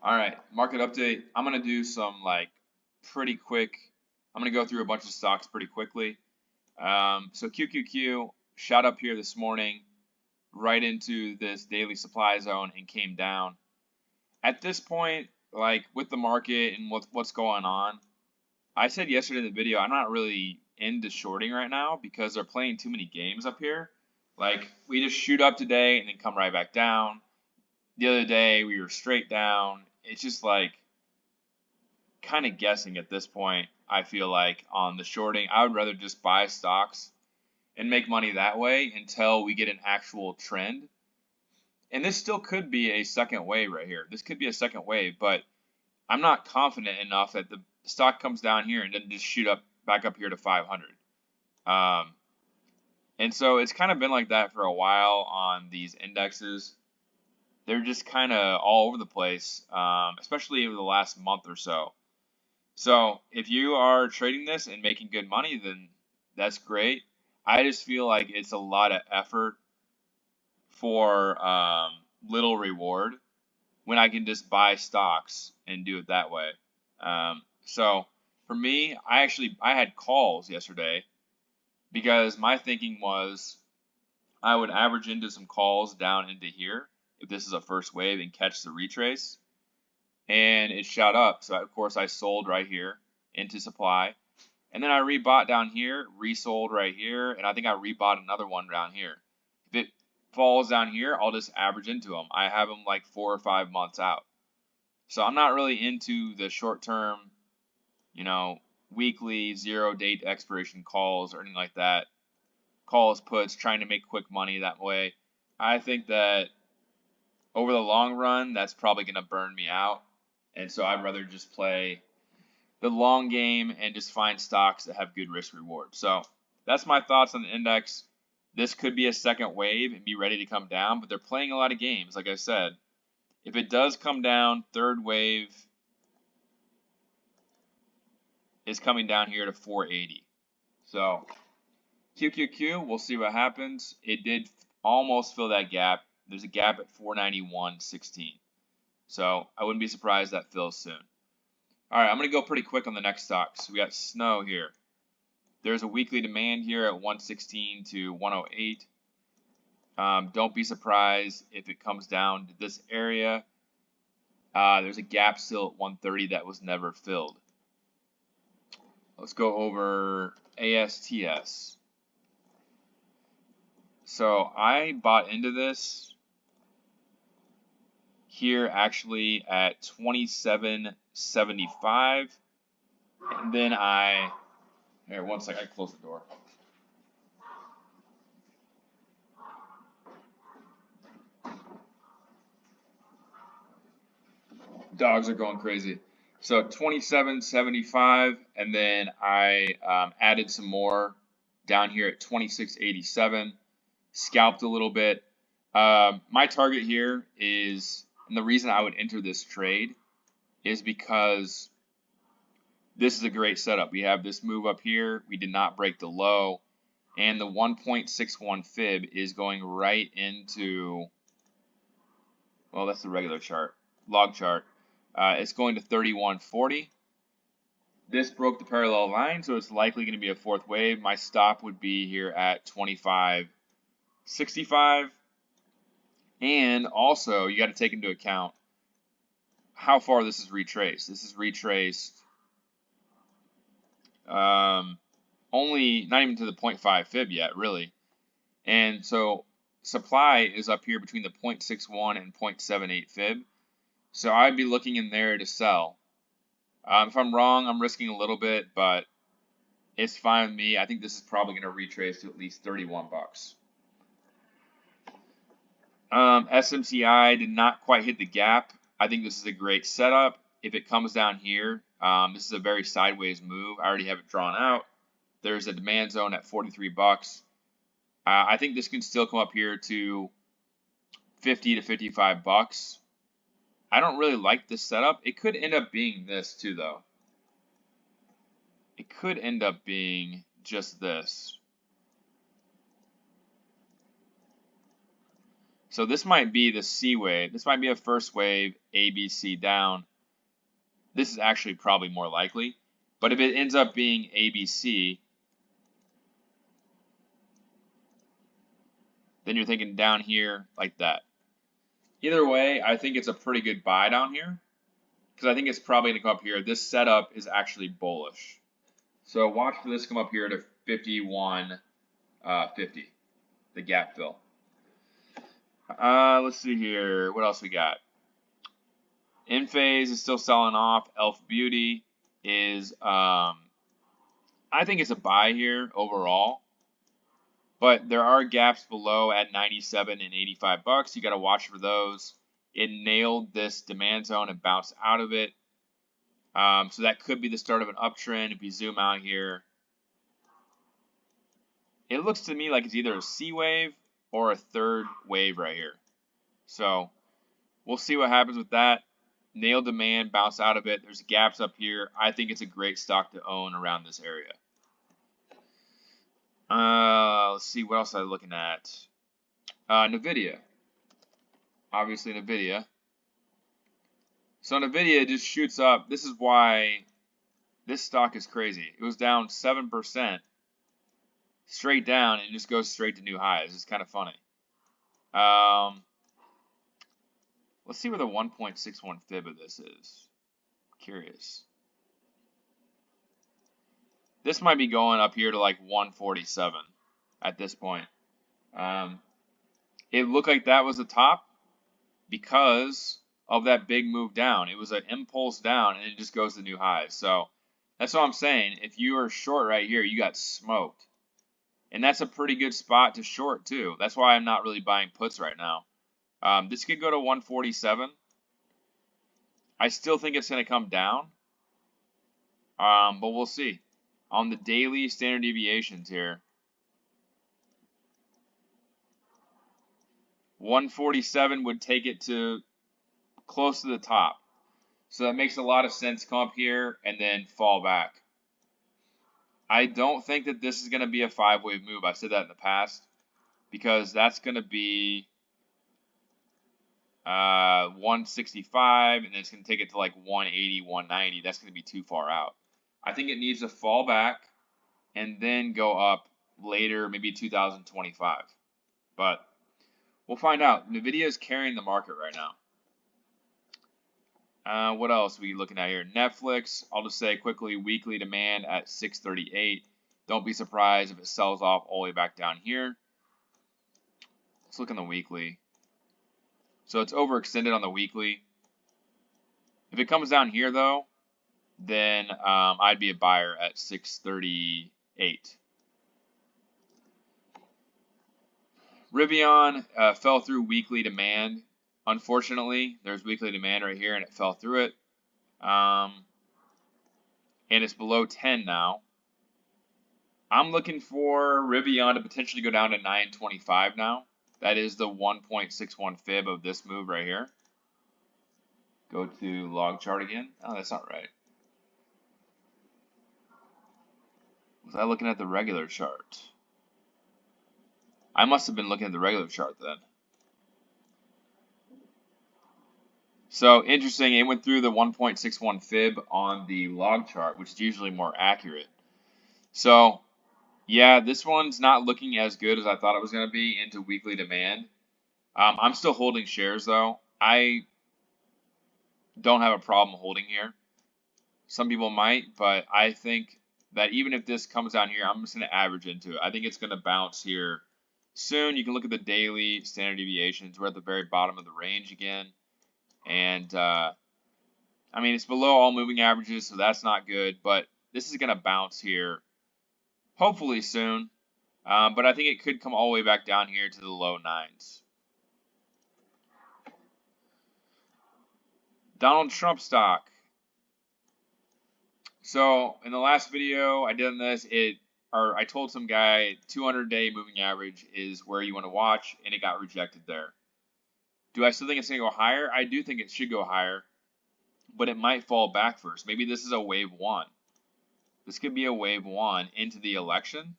All right, market update. I'm gonna do some like pretty quick. I'm gonna go through a bunch of stocks pretty quickly. So QQQ shot up here this morning, right into this daily supply zone and came down. At this point, like with the market and what's going on, I said yesterday in the video, I'm not really into shorting right now because they're playing too many games up here. Like we just shoot up today and then come right back down. The other day we were straight down. It's just like kind of guessing at this point. I feel like on the shorting, I would rather just buy stocks and make money that way until we get an actual trend. And this still could be a second wave right here. This could be a second wave, but I'm not confident enough that the stock comes down here and then just shoot up back up here to 500. And so it's kind of been like that for a while on these indexes. They're just kind of all over the place, especially over the last month or so. So if you are trading this and making good money, then that's great. I just feel like it's a lot of effort for little reward when I can just buy stocks and do it that way. So for me, I had calls yesterday because my thinking was I would average into some calls down into here if this is a first wave and catch the retrace. And it shot up. So of course I sold right here into supply. And then I rebought down here, resold right here, and I think I rebought another one down here. If it falls down here, I'll just average into them. I have them like 4 or 5 months out. So I'm not really into the short term, weekly 0 date expiration calls or anything like that. Calls, puts, trying to make quick money that way. I think that over the long run, that's probably going to burn me out. And so I'd rather just play the long game and just find stocks that have good risk reward. So that's my thoughts on the index. This could be a second wave and be ready to come down, but they're playing a lot of games, like I said. If it does come down, third wave is coming down here to 480. So QQQ, we'll see what happens. It did almost fill that gap. There's a gap at 491.16. So I wouldn't be surprised that fills soon. All right, I'm going to go pretty quick on the next stocks. We got Snow here. There's a weekly demand here at 116 to 108. Don't be surprised if it comes down to this area. There's a gap still at 130 that was never filled. Let's go over ASTS. So I bought into this here actually at 27.75, and then here, one second, I close the door. Dogs are going crazy. So 27.75, and then I added some more down here at 26.87, scalped a little bit. My target here is, and the reason I would enter this trade is because this is a great setup. We have this move up here. We did not break the low. And the 1.61 fib is going right into, well, that's the regular chart, log chart. It's going to 31.40. This broke the parallel line, so it's likely going to be a fourth wave. My stop would be here at 25.65. And also, you got to take into account how far this is retraced. This is retraced only not even to the 0.5 fib yet, really. And so supply is up here between the 0.61 and 0.78 fib. So I'd be looking in there to sell. If I'm wrong, I'm risking a little bit, but it's fine with me. I think this is probably going to retrace to at least 31 bucks. SMCI did not quite hit the gap. I think this is a great setup. If it comes down here, this is a very sideways move. I already have it drawn out. There's a demand zone at 43 bucks. I think this can still come up here to 50 to 55 bucks. I don't really like this setup. It could end up being this too, though. It could end up being just this. So this might be the C wave. This might be a first wave, A, B, C down. This is actually probably more likely. But if it ends up being A, B, C, then you're thinking down here like that. Either way, I think it's a pretty good buy down here because I think it's probably going to come up here. This setup is actually bullish. So watch for this come up here to 51.50, the gap fill. Let's see here. What else we got? In phase is still selling off. Elf Beauty is, I think it's a buy here overall. But there are gaps below at 97 and 85 bucks. You got to watch for those. It nailed this demand zone and bounced out of it. So that could be the start of an uptrend. If you zoom out here, it looks to me like it's either a C wave or a third wave right here. So we'll see what happens with that. Nail demand, bounce out of it. There's gaps up here. I think it's a great stock to own around this area. Let's see, what else am I looking at? NVDA. Obviously NVDA. So NVDA just shoots up. This is why this stock is crazy. It was down 7%. Straight down and just goes straight to new highs. It's kind of funny. Let's see where the 1.61 fib of this is. Curious. This might be going up here to like 147 at this point. It looked like that was the top because of that big move down. It was an impulse down and it just goes to new highs. So that's what I'm saying. If you are short right here, you got smoked. And that's a pretty good spot to short too. That's why I'm not really buying puts right now. This could go to 147. I still think it's going to come down. But we'll see. On the daily standard deviations here, 147 would take it to close to the top. So that makes a lot of sense. Come up here and then fall back. I don't think that this is going to be a 5-wave move. I've said that in the past because that's going to be 165 and then it's going to take it to like 180, 190. That's going to be too far out. I think it needs to fall back and then go up later, maybe 2025. But we'll find out. NVIDIA is carrying the market right now. What else are we looking at here? Netflix, I'll just say quickly, weekly demand at 638. Don't be surprised if it sells off all the way back down here. Let's look on the weekly. So it's overextended on the weekly. If it comes down here, though, then I'd be a buyer at 638. RIVN fell through weekly demand. Unfortunately, there's weekly demand right here, and it fell through it. And it's below 10 now. I'm looking for RIVN to potentially go down to 925 now. That is the 1.61 fib of this move right here. Go to log chart again. Oh, that's not right. Was I looking at the regular chart? I must have been looking at the regular chart then. So interesting, it went through the 1.61 fib on the log chart, which is usually more accurate. So yeah, this one's not looking as good as I thought it was going to be into weekly demand. I'm still holding shares though. I don't have a problem holding here. Some people might, but I think that even if this comes down here, I'm just going to average into it. I think it's going to bounce here soon. You can look at the daily standard deviations. We're at the very bottom of the range again. And, I mean, it's below all moving averages, so that's not good. But this is going to bounce here, hopefully soon. But I think it could come all the way back down here to the low 9s. Donald Trump stock. So in the last video I did on this, I told some guy 200-day moving average is where you want to watch, and it got rejected there. Do I still think it's going to go higher? I do think it should go higher, but it might fall back first. Maybe this is a wave 1. This could be a wave 1 into the election.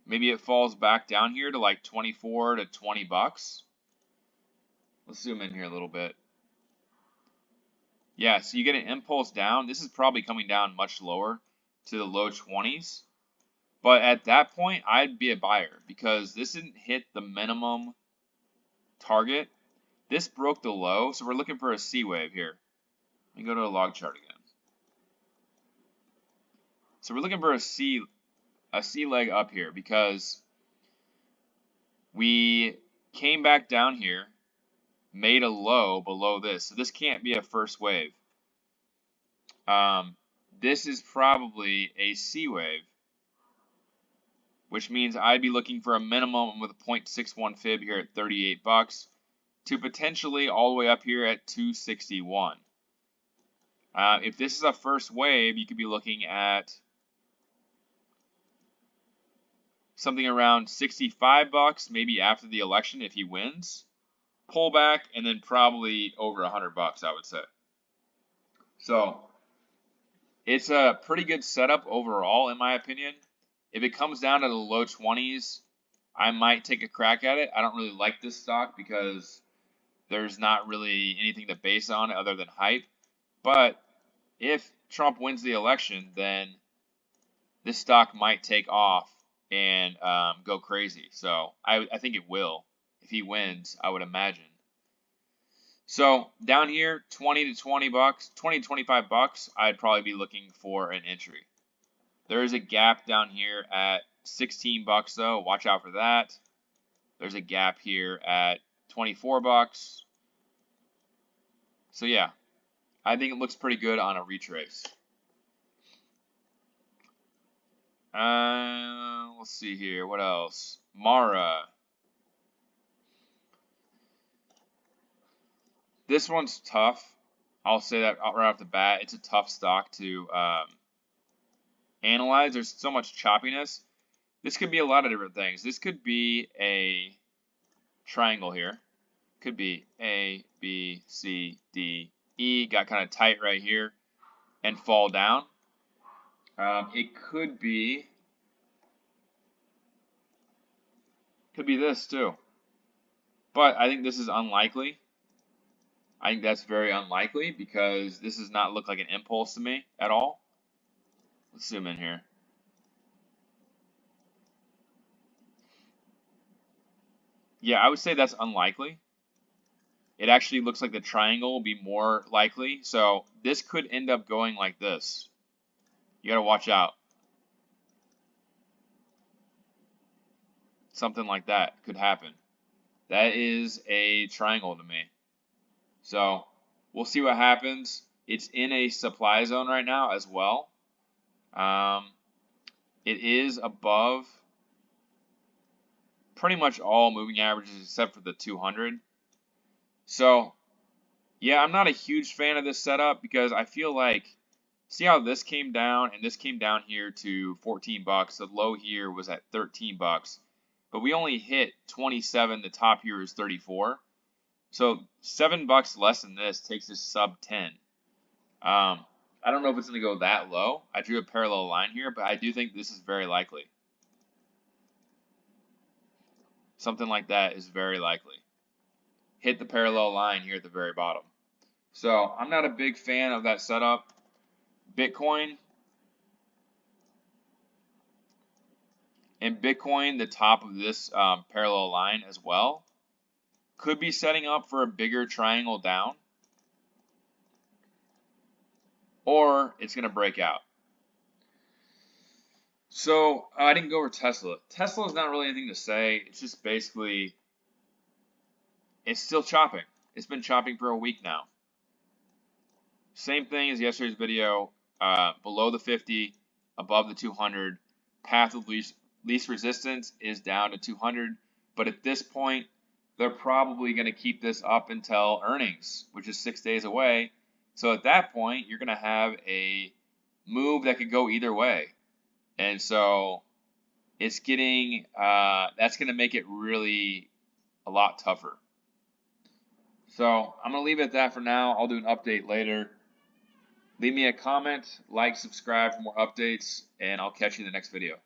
maybe it falls back down here to like 24 to 20 bucks. Let's zoom in here a little bit. Yeah, so you get an impulse down. This is probably coming down much lower to the low 20s. But at that point, I'd be a buyer because this didn't hit the minimum target. This broke the low, so we're looking for a C wave here. Let me go to a log chart again. So we're looking for a C leg up here because we came back down here, made a low below this. So this can't be a first wave. This is probably a C wave, which means I'd be looking for a minimum with a 0.61 fib here at 38 bucks to potentially all the way up here at 261. If this is a first wave, you could be looking at something around 65 bucks, maybe after the election if he wins. Pullback, and then probably over 100 bucks, I would say. So it's a pretty good setup overall, in my opinion. If it comes down to the low 20s, I might take a crack at it. I don't really like this stock because there's not really anything to base on other than hype. But if Trump wins the election, then this stock might take off and go crazy. So I think it will. If he wins, I would imagine. So down here, 20 to 20 bucks, 20 to 25 bucks, I'd probably be looking for an entry. There is a gap down here at 16 bucks though. Watch out for that. There's a gap here at 24 bucks. So yeah, I think it looks pretty good on a retrace. Let's see here. What else? Mara. This one's tough. I'll say that right off the bat. It's a tough stock to analyze. There's so much choppiness. This could be a lot of different things. This could be a triangle here. Could be A, B, C, D, E. Got kind of tight right here and fall down. It could be this too. But I think this is unlikely. I think that's very unlikely because this does not look like an impulse to me at all. Let's zoom in here. Yeah, I would say that's unlikely. It actually looks like the triangle will be more likely. So this could end up going like this. You got to watch out. Something like that could happen. That is a triangle to me. So we'll see what happens. It's in a supply zone right now as well. It is above pretty much all moving averages except for the 200. So yeah, I'm not a huge fan of this setup because I feel like, see how this came down and this came down here to 14 bucks. The low here was at 13 bucks, but we only hit 27. The top here is 34. So $7 less than this takes us sub 10. I don't know if it's going to go that low. I drew a parallel line here, but I do think this is very likely. Something like that is very likely. Hit the parallel line here at the very bottom. So I'm not a big fan of that setup. Bitcoin. And Bitcoin, the top of this parallel line as well, could be setting up for a bigger triangle down, or it's going to break out. So I didn't go over Tesla. Tesla is not really anything to say. It's just basically, it's still chopping. It's been chopping for a week now. Same thing as yesterday's video. Below the 50, above the 200. Path of least resistance is down to 200. But at this point, they're probably going to keep this up until earnings, which is 6 days away. So at that point, you're going to have a move that could go either way. And so it's getting, that's going to make it really a lot tougher. So I'm going to leave it at that for now. I'll do an update later. Leave me a comment, like, subscribe for more updates, and I'll catch you in the next video.